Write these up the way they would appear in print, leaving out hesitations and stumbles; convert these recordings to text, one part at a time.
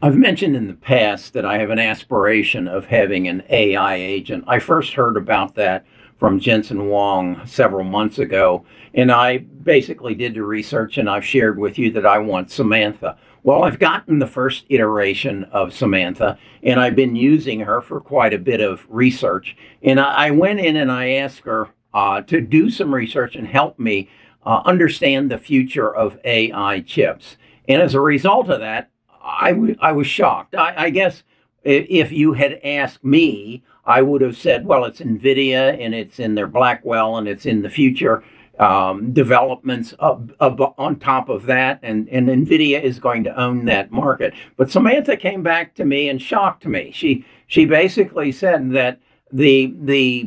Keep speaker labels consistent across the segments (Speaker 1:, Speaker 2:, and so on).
Speaker 1: I've mentioned in the past that I have an aspiration of having an AI agent. I first heard about that from Jensen Huang several months ago, and I basically did the research and I've shared with you that I want Samantha. Well, I've gotten the first iteration of Samantha, and I've been using her for quite a bit of research. And I went in and I asked her to do some research and help me understand the future of AI chips. And as a result of that, I was shocked. I guess if you had asked me, I would have said, well, it's NVIDIA and it's in their Blackwell and it's in the future developments on top of that. And NVIDIA is going to own that market. But Samantha came back to me and shocked me. She basically said that the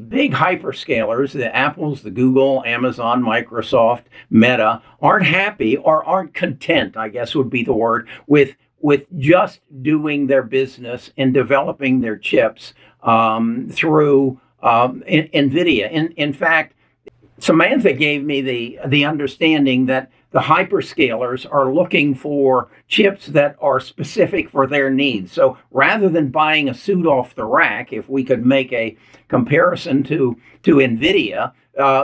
Speaker 1: big hyperscalers, the Apples, the Google, Amazon, Microsoft, Meta, aren't happy or aren't content, I guess would be the word, with just doing their business and developing their chips through NVIDIA. In fact, Samantha gave me the understanding that the hyperscalers are looking for chips that are specific for their needs. So rather than buying a suit off the rack, if we could make a comparison to NVIDIA,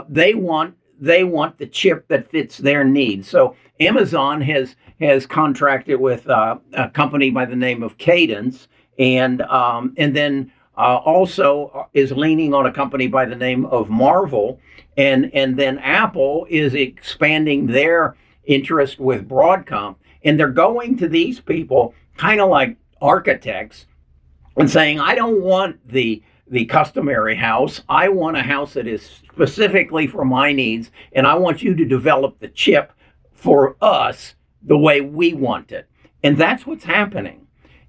Speaker 1: they want the chip that fits their needs. So Amazon has contracted with a company by the name of Cadence, and then also is leaning on a company by the name of Marvel, and then Apple is expanding their interest with Broadcom, and they're going to these people kind of like architects and saying, I don't want the customary house. I want a house that is specifically for my needs, and I want you to develop the chip for us the way we want it. And that's what's happening.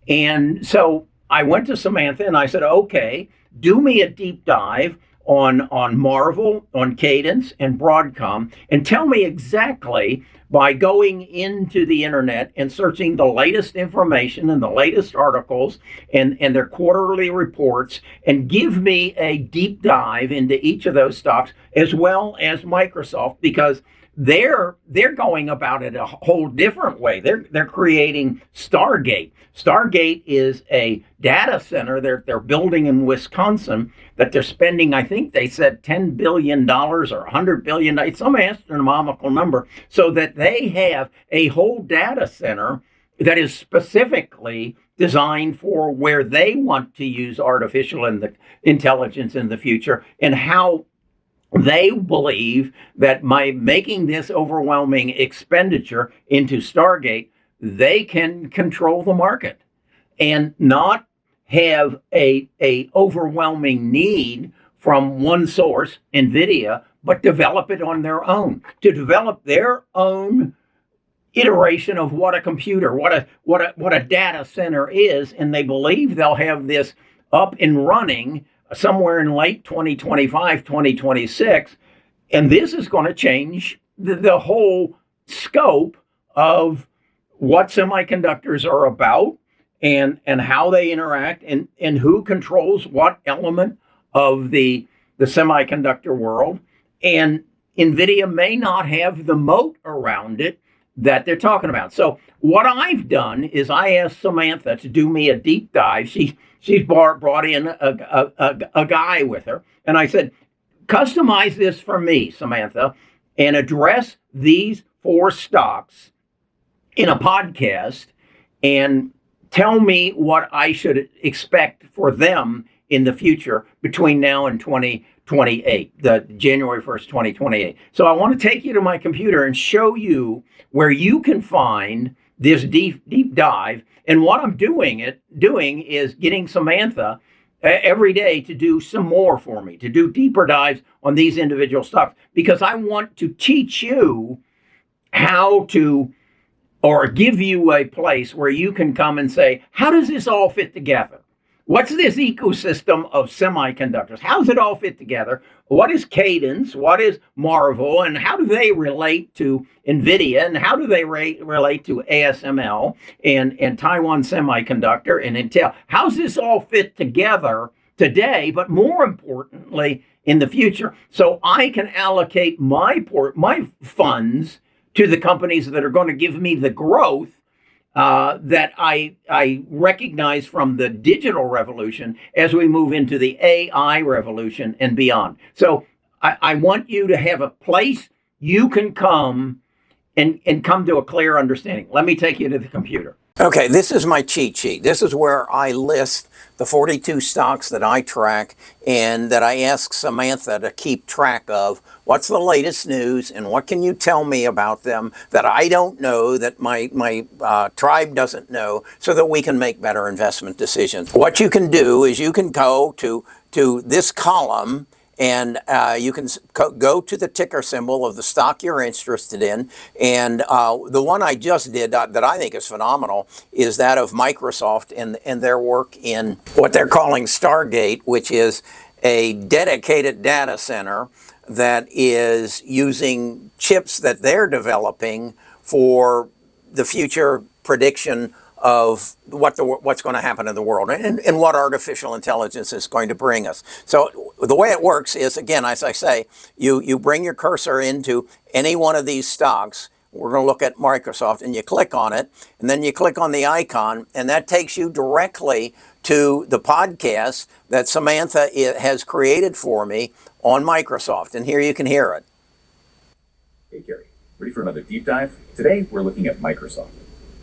Speaker 1: And so I went to Samantha and I said, okay, do me a deep dive on Marvel, on Cadence, and Broadcom, and tell me exactly by going into the internet and searching the latest information and the latest articles and their quarterly reports, and give me a deep dive into each of those stocks as well as Microsoft, because they're going about it a whole different way. They're creating Stargate. Stargate is a data center they're building in Wisconsin that they're spending, I think they said $10 billion or $100 billion, it's some astronomical number, so that they have a whole data center that is specifically designed for where they want to use artificial intelligence in the future, and how they believe that by making this overwhelming expenditure into Stargate, they can control the market and not have a overwhelming need from one source, NVIDIA, but develop it on their own, to develop their own iteration of what a computer, what a data center is, and they believe they'll have this up and running somewhere in late 2025, 2026. And this is going to change the whole scope of what semiconductors are about, and how they interact, and who controls what element of the semiconductor world. And NVIDIA may not have the moat around it that they're talking about. So what I've done is I asked Samantha to do me a deep dive. She's brought in a guy with her. And I said, customize this for me, Samantha, and address these 4 stocks in a podcast and tell me what I should expect for them in the future between now and 2028, the January 1st, 2028. So I want to take you to my computer and show you where you can find this deep dive. And what I'm doing is getting Samantha every day to do some more for me, to do deeper dives on these individual stocks, because I want to teach you how to, or give you a place where you can come and say, how does this all fit together? What's this ecosystem of semiconductors? How does it all fit together? What is Cadence? What is Marvel? And how do they relate to NVIDIA? And how do they relate to ASML and Taiwan Semiconductor and Intel? How does this all fit together today, but more importantly, in the future? So I can allocate my funds to the companies that are going to give me the growth that I recognize from the digital revolution as we move into the AI revolution and beyond. So I want you to have a place you can come and come to a clear understanding. Let me take you to the computer. Okay, this is my cheat sheet. This is where I list the 42 stocks that I track and that I ask Samantha to keep track of. What's the latest news and what can you tell me about them that I don't know, that my tribe doesn't know, so that we can make better investment decisions. What you can do is you can go to this column and you can go to the ticker symbol of the stock you're interested in. And the one I just did that I think is phenomenal is that of Microsoft and their work in what they're calling Stargate, which is a dedicated data center that is using chips that they're developing for the future prediction of what's going to happen in the world and what artificial intelligence is going to bring us. So the way it works is, again, as I say, you bring your cursor into any one of these stocks. We're going to look at Microsoft, and you click on it, and then you click on the icon, and that takes you directly to the podcast that Samantha has created for me on Microsoft. And here you can hear it.
Speaker 2: Hey, Kerry, ready for another deep dive? Today, we're looking at Microsoft.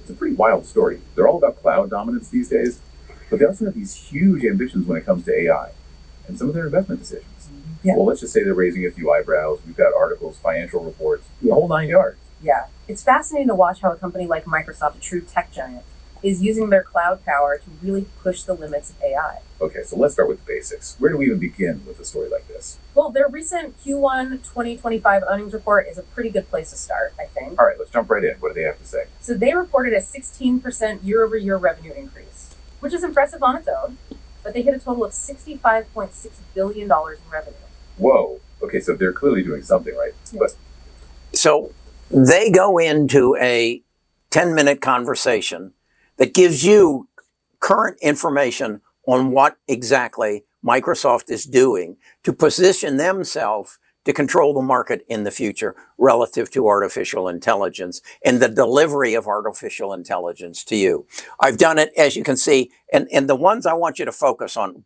Speaker 2: It's a pretty wild story. They're all about cloud dominance these days, but they also have these huge ambitions when it comes to AI and some of their investment decisions. Yeah. Well, let's just say they're raising a few eyebrows. We've got articles, financial reports, the whole 9 yards.
Speaker 3: Yeah. It's fascinating to watch how a company like Microsoft, a true tech giant, is using their cloud power to really push the limits of AI.
Speaker 2: Okay, so let's start with the basics. Where do we even begin with a story like this?
Speaker 3: Well, their recent Q1 2025 earnings report is a pretty good place to start, I think.
Speaker 2: All right, let's jump right in. What do they have to say?
Speaker 3: So they reported a 16% year-over-year revenue increase, which is impressive on its own, but they hit a total of $65.6 billion in revenue.
Speaker 2: Whoa. Okay, so they're clearly doing something, right?
Speaker 3: Yeah.
Speaker 2: But
Speaker 1: so they go into a 10-minute conversation that gives you current information on what exactly Microsoft is doing to position themselves to control the market in the future relative to artificial intelligence and the delivery of artificial intelligence to you. I've done it, as you can see, and the ones I want you to focus on,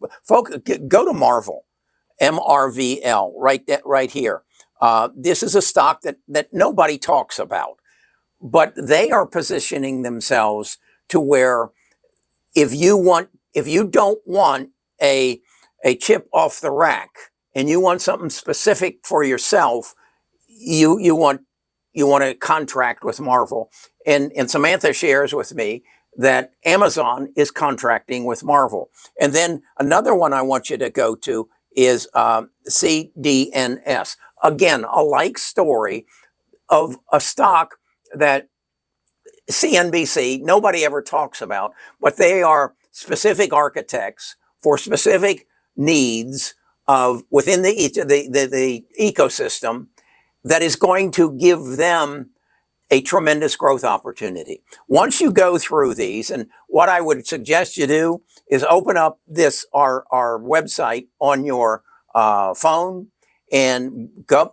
Speaker 1: go to Marvel, MRVL, right here. This is a stock that nobody talks about, but they are positioning themselves to where if you don't want a chip off the rack and you want something specific for yourself, you want to contract with Marvel. And Samantha shares with me that Amazon is contracting with Marvel. And then another one I want you to go to is CDNS. Again, a like story of a stock that CNBC, nobody ever talks about, but they are specific architects for specific needs of within the ecosystem that is going to give them a tremendous growth opportunity. Once you go through these, and what I would suggest you do is open up our website on your phone and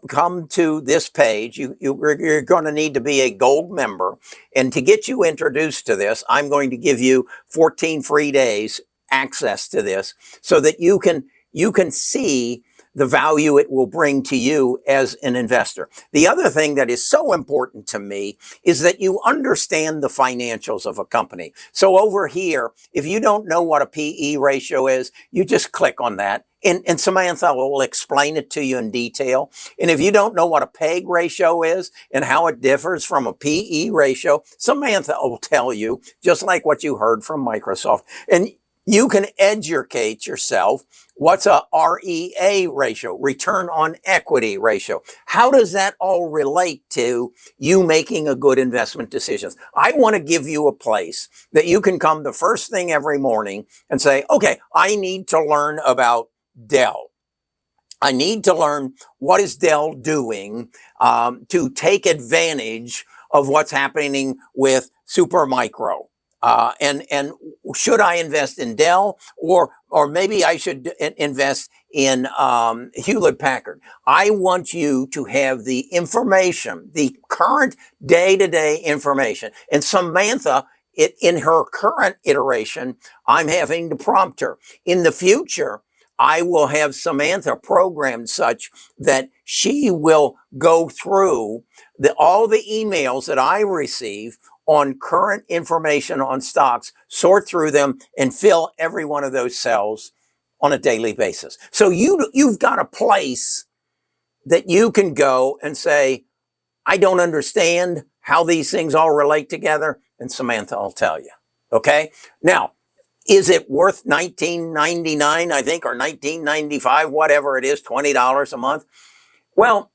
Speaker 1: come to this page. You're going to need to be a gold member. And to get you introduced to this, I'm going to give you 14 free days access to this so that you can see the value it will bring to you as an investor. The other thing that is so important to me is that you understand the financials of a company. So over here, if you don't know what a PE ratio is, you just click on that. And Samantha will explain it to you in detail. And if you don't know what a PEG ratio is and how it differs from a PE ratio, Samantha will tell you, just like what you heard from Microsoft. And you can educate yourself. What's a REA ratio, return on equity ratio? How does that all relate to you making a good investment decision? I want to give you a place that you can come the first thing every morning and say, okay, I need to learn about Dell. I need to learn what is Dell doing to take advantage of what's happening with Supermicro. And should I invest in Dell or maybe I should invest in Hewlett Packard? I want you to have the information, the current day-to-day information. And Samantha in her current iteration, I'm having to prompt her. In the future, I will have Samantha programmed such that she will go through all the emails that I receive on current information on stocks, sort through them, and fill every one of those cells on a daily basis. So you've got a place that you can go and say, I don't understand how these things all relate together, and Samantha will tell you. Okay? Now, is it worth $19.99, I think, or $19.95, whatever it is, $20 a month? Well,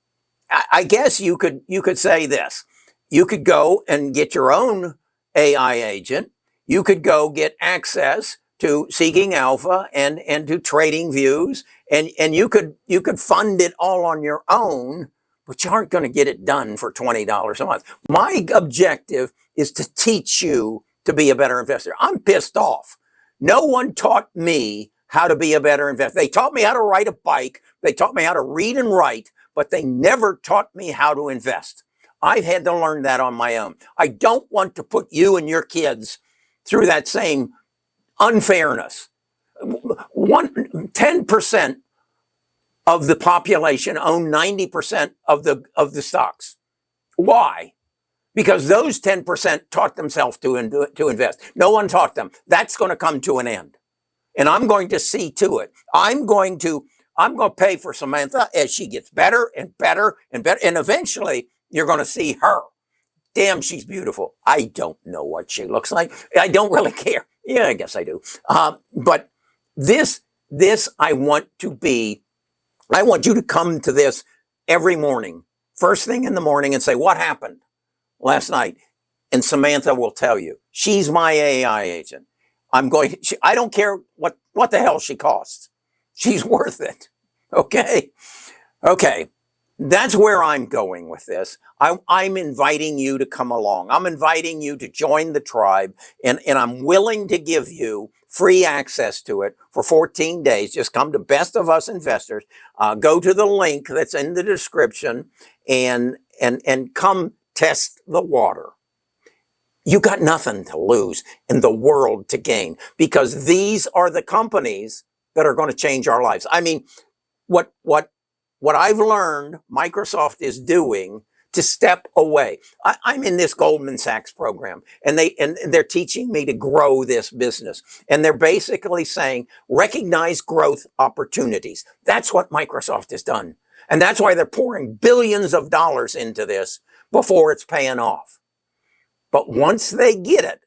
Speaker 1: I guess you could say this. You could go and get your own AI agent. You could go get access to Seeking Alpha and to Trading Views, and you could fund it all on your own, but you aren't going to get it done for $20 a month. My objective is to teach you to be a better investor. I'm pissed off. No one taught me how to be a better investor. They taught me how to ride a bike. They taught me how to read and write, but they never taught me how to invest. I've had to learn that on my own. I don't want to put you and your kids through that same unfairness. 10% of the population own 90% of the stocks. Why? Because those 10% taught themselves to invest. No one taught them. That's going to come to an end. And I'm going to see to it. I'm going to pay for Samantha as she gets better and better and better. And eventually you're going to see her. Damn, she's beautiful. I don't know what she looks like. I don't really care. Yeah, I guess I do. But this I want you to come to this every morning, first thing in the morning, and say, what happened last night? And Samantha will tell you. She's my AI agent. I don't care what the hell she costs. She's worth it. Okay. That's where I'm going with this. I'm inviting you to come along. I'm inviting you to join the tribe, and I'm willing to give you free access to it for 14 days. Just come to Best of Us Investors. Go to the link that's in the description and come test the water. You got nothing to lose and the world to gain, because these are the companies that are going to change our lives. I mean, what I've learned Microsoft is doing to step away. I'm in this Goldman Sachs program, and they're teaching me to grow this business. And they're basically saying, recognize growth opportunities. That's what Microsoft has done. And that's why they're pouring billions of dollars into this before it's paying off. But once they get it,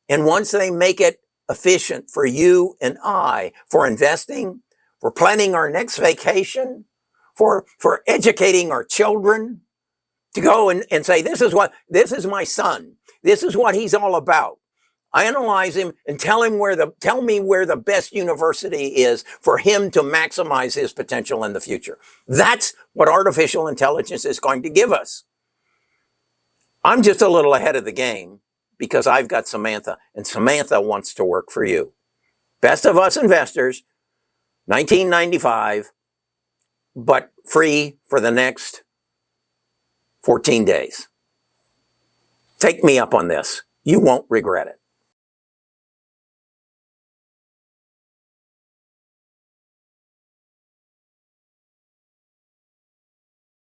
Speaker 1: and once they make it efficient for you and I, for investing, for planning our next vacation, for educating our children, to go and say, this is my son. This is what he's all about. I analyze him and tell me where the best university is for him to maximize his potential in the future. That's what artificial intelligence is going to give us. I'm just a little ahead of the game because I've got Samantha, and Samantha wants to work for you. Best of Us Investors, $19.95, but free for the next 14 days. Take me up on this. You won't regret it.